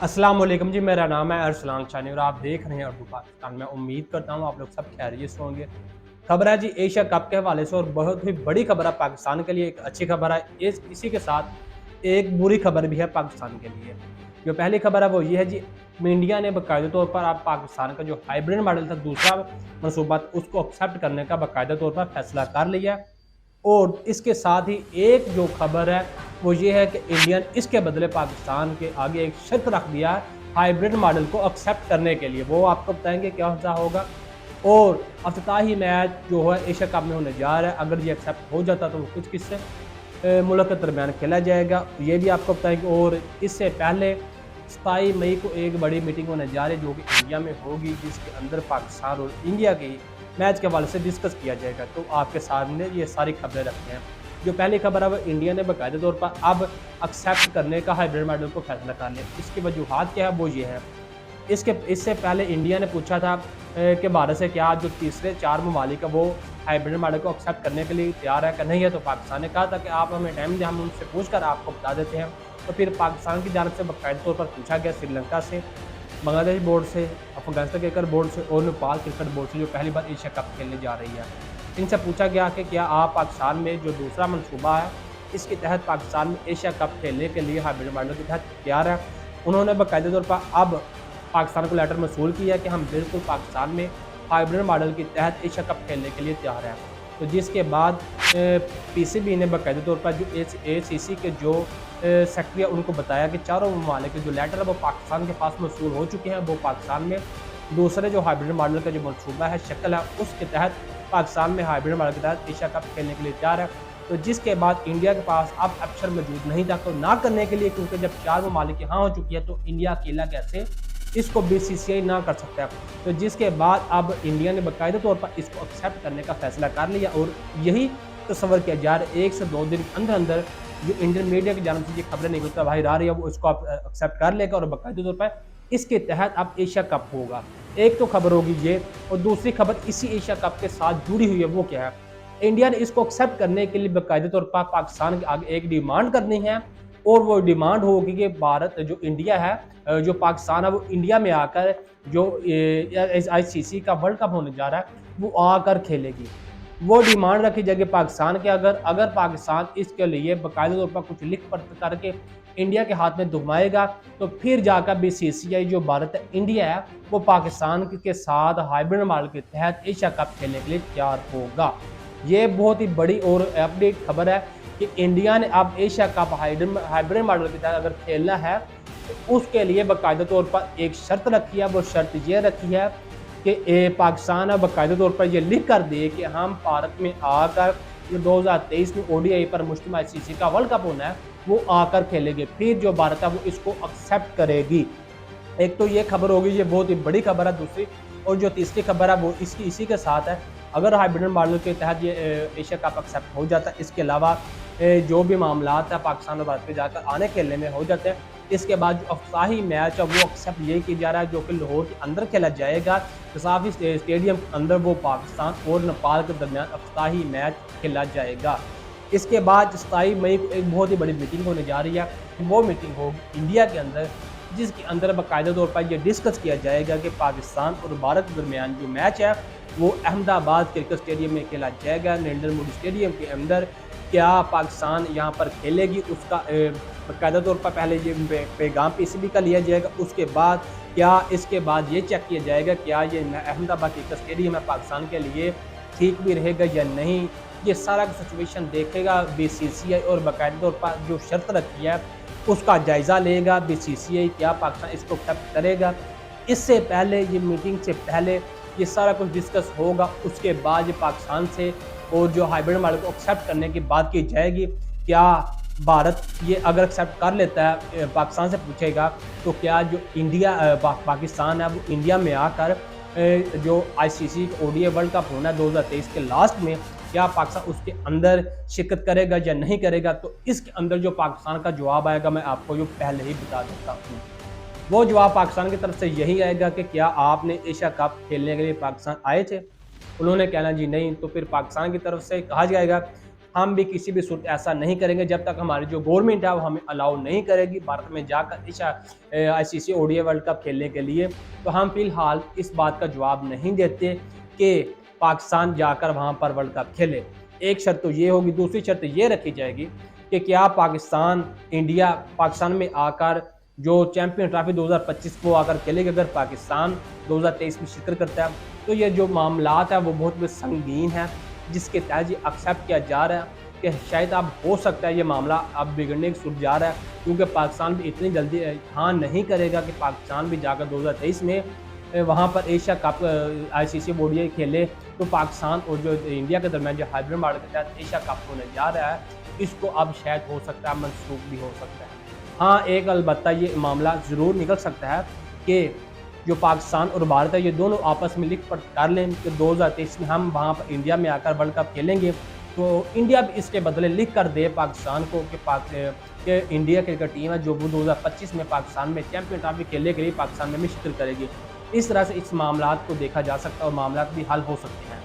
अस्सलाम वालेकुम जी, मेरा नाम है अरसलान शानी और आप देख रहे हैं उर्दू पाकिस्तान। मैं उम्मीद करता हूँ आप लोग सब खैरियत से होंगे। खबर है जी एशिया कप के हवाले से और बहुत ही बड़ी खबर है पाकिस्तान के लिए। एक अच्छी खबर है, इसी के साथ एक बुरी खबर भी है पाकिस्तान के लिए। जो पहली खबर है वो ये है जी, इंडिया ने बाकायदा तौर पर अब पाकिस्तान का जो हाइब्रिड मॉडल था दूसरा मनसूबा उसको एक्सेप्ट करने का बाकायदा तौर पर फैसला कर लिया है। और इसके साथ ही एक जो खबर है वो ये है कि इंडिया ने इसके बदले पाकिस्तान के आगे एक शर्त रख दिया है हाइब्रिड मॉडल को एक्सेप्ट करने के लिए। वो आपको बताएंगे क्या सा होगा। और अफ्ताही मैच जो है एशिया कप में होने जा रहा है, अगर ये एक्सेप्ट हो जाता तो वो किस किस से मुल्क के दरमियान खेला जाएगा ये भी आपको बताएंगे। और इससे पहले 27 मई को एक बड़ी मीटिंग होने जा रही है जो कि इंडिया में होगी, जिसके अंदर पाकिस्तान और इंडिया के मैच के हवाले से डिस्कस किया जाएगा। तो आपके सामने ये सारी खबरें रखते हैं। जो पहली खबर है वो इंडिया ने बाकायदा तौर पर अब एक्सेप्ट करने का हाइब्रिड मॉडल को फैसला कर लिया। इसकी वजूहत क्या है वो ये है। इससे पहले इंडिया ने पूछा था कि भारत से क्या जो तीसरे 4 ममालिक है वो हाइब्रिड मॉडल को एक्सेप्ट करने के लिए तैयार है कि नहीं है। तो पाकिस्तान ने कहा था कि आप हमें टाइम दें, हम उनसे पूछ कर आपको बता देते हैं। तो फिर पाकिस्तान की जानब से बाकायदा तौर पर पूछा गया श्रीलंका से, बांग्लादेश बोर्ड से, अफगानिस्तान क्रिकेट बोर्ड से और नेपाल क्रिकेट बोर्ड से जो पहली बार एशिया कप खेलने जा रही है। इनसे पूछा गया कि क्या आप पाकिस्तान में जो दूसरा मनसूबा है इसके तहत पाकिस्तान में एशिया कप खेलने के लिए हाइब्रिड मॉडल के तहत तैयार है। उन्होंने बाकायदा तौर पर अब पाकिस्तान को लेटर मसूल किया कि हम बिल्कुल पाकिस्तान में हाइब्रिड मॉडल के तहत एशिया कप खेलने के लिए तैयार हैं। तो जिसके बाद पीसीबी ने बाकायदा तौर पर जो एसीसी के जो सेक्रेटरी उनको बताया कि चारों ममालिक के जो लेटर है वो पाकिस्तान के पास मसूल हो चुके हैं। वो पाकिस्तान में दूसरे जो हाइब्रिड मॉडल का जो मनसूबा है, शक्ल है, उसके तहत पाकिस्तान में हाइब्रिड मॉडल के तहत एशिया कप खेलने के लिए तैयार है। तो जिसके बाद इंडिया के पास अब ऑप्शन मौजूद नहीं था तो ना करने के लिए, क्योंकि जब 4 ममालिक यहाँ हो चुकी है तो इंडिया अकेला कैसे इसको बीसीसीआई ना कर सकता है। तो जिसके बाद अब इंडिया ने बाकायदा तौर पर इसको एक्सेप्ट करने का फैसला कर लिया और यही तस्वर किया जा रहा है 1 से 2 दिन के अंदर अंदर जो इंडियन मीडिया की जानब से ये खबरें निकलता बाहर आ रही है वो इसको एक्सेप्ट कर लेगा और बाकायदा तौर पर इसके तहत अब एशिया कप होगा। एक तो खबर होगी ये, और दूसरी खबर इसी एशिया कप के साथ जुड़ी हुई है। वो क्या है, इंडिया ने इसको एक्सेप्ट करने के लिए बाकायदा तौर पर पाकिस्तान के आगे एक डिमांड करनी है। और वो डिमांड होगी कि भारत जो इंडिया है, जो पाकिस्तान है वो इंडिया में आकर जो आईसीसी का वर्ल्ड कप होने जा रहा है वो आकर खेलेगी। वो डिमांड रखी जाएगी पाकिस्तान के, अगर पाकिस्तान इसके लिए बाकायदा तौर पर कुछ लिख पढ़ करके इंडिया के हाथ में दुमाएगा तो फिर जाकर बीसीसीआई जो भारत है इंडिया है वो पाकिस्तान के साथ हाइब्रिड मॉडल के तहत एशिया कप खेलने के लिए तैयार होगा। ये बहुत ही बड़ी और अपडेट खबर है कि इंडिया ने अब एशिया कप हाइब्रिड मॉडल के तहत अगर खेलना है तो उसके लिए बाकायदा तौर पर एक शर्त रखी है। वो शर्त ये रखी है कि पाकिस्तान अब बाकायदा तौर पर ये लिख कर दे कि हम भारत में आकर जो 2023 में ओडीआई पर मुश्तमिल आईसीसी का वर्ल्ड कप होना है वो आकर खेलेंगे, फिर जो भारत है वो इसको एक्सेप्ट करेगी। एक तो ये खबर होगी, ये बहुत ही बड़ी खबर है। दूसरी और जो तीसरी खबर है वो इसी के साथ है। अगर हाइब्रिड मॉडल के तहत ये एशिया कप एक्सेप्ट हो जाता है, इसके अलावा जो भी मामला है पाकिस्तान और भारत में जाकर आने खेलने में हो जाते हैं। इसके बाद जो अफ्ताही मैच है वो एक्सेप्ट ये किया जा रहा है जो कि लाहौर के अंदर खेला जाएगा। कसाफी स्टेडियम के अंदर वो पाकिस्तान और नेपाल के दरमियान अफ्ताही मैच खेला जाएगा। इसके बाद 27 मई को एक बहुत ही बड़ी मीटिंग होने जा रही है। वो मीटिंग होगी इंडिया के अंदर, जिसके अंदर बाकायदा तौर पर यह डिस्कस किया जाएगा कि पाकिस्तान और भारत के दरमियान जो मैच है वो अहमदाबाद क्रिकेट स्टेडियम में खेला जाएगा, नरेंद्र मोदी स्टेडियम के अंदर। क्या पाकिस्तान यहाँ पर खेलेगी उसका बाकायदा तौर पर पहले ये पैगाम पीसीबी का लिया जाएगा। उसके बाद क्या इसके बाद ये चेक किया जाएगा क्या ये अहमदाबाद क्रिकेट स्टेडियम है पाकिस्तान के लिए ठीक भी रहेगा या नहीं। ये सारा सिचुएशन देखेगा बीसीसीआई और बाकायदा तौर पर जो शर्त रखी है उसका जायज़ा लेगा बीसीसीआई। क्या पाकिस्तान इसको एक्सेप्ट करेगा? इससे पहले ये मीटिंग से पहले ये सारा कुछ डिस्कस होगा। उसके बाद ये पाकिस्तान से और जो हाइब्रिड मॉडल को एक्सेप्ट करने की बात की जाएगी। क्या भारत ये अगर एक्सेप्ट कर लेता है, पाकिस्तान से पूछेगा तो क्या जो इंडिया पाकिस्तान है वो इंडिया में आकर जो आईसीसी ओडीआई वर्ल्ड कप होना है 2023 के लास्ट में, क्या पाकिस्तान उसके अंदर शिरकत करेगा या नहीं करेगा। तो इसके अंदर जो पाकिस्तान का जवाब आएगा मैं आपको जो पहले ही बता देता हूँ। वो जवाब पाकिस्तान की तरफ से यही आएगा कि क्या आपने एशिया कप खेलने के लिए पाकिस्तान आए थे? उन्होंने कहना जी नहीं। तो फिर पाकिस्तान की तरफ से कहा जाएगा हम भी किसी भी सूरत ऐसा नहीं करेंगे जब तक हमारी जो गवर्नमेंट है वो हमें अलाउ नहीं करेगी भारत में जाकर इस आईसीसी ओडीआई वर्ल्ड कप खेलने के लिए। तो हम फिलहाल इस बात का जवाब नहीं देते कि पाकिस्तान जाकर वहाँ पर वर्ल्ड कप खेले। एक शर्त तो ये होगी, दूसरी शर्त ये रखी जाएगी कि क्या इंडिया पाकिस्तान में आकर जो चैंपियन ट्रॉफी 2025 को आकर खेलेगी। अगर पाकिस्तान 2023 में शिरकत करता है तो ये जो मामलात है वो बहुत संगीन है, जिसके तहत ये एक्सेप्ट किया जा रहा है कि शायद अब हो सकता है ये मामला अब बिगड़ने की सूरत जा रहा है, क्योंकि पाकिस्तान भी इतनी जल्दी हाँ नहीं करेगा कि पाकिस्तान भी जाकर 2023 में वहाँ पर एशिया कप आईसीसी ओडीआई खेले। तो पाकिस्तान और जो इंडिया के दरमियान जो हाइब्रिड मॉडल के तहत एशिया कप होने जा रहा है, इसको अब शायद हो सकता है मनसूख भी हो सकता है। हाँ, एक अलबत्ता ये मामला ज़रूर निकल सकता है कि जो पाकिस्तान और भारत है ये दोनों आपस में लिख पढ़ कर लें कि 2023 में हम वहाँ पर इंडिया में आकर वर्ल्ड कप खेलेंगे। तो इंडिया भी इसके बदले लिख कर दे पाकिस्तान को कि इंडिया क्रिकेट टीम है जो वो 2025 में पाकिस्तान में चैंपियन ट्रॉफी खेलने के लिए पाकिस्तान में शिरकत करेगी। इस तरह से इस मामलात को देखा जा सकता है और मामलात भी हल हो सकते हैं।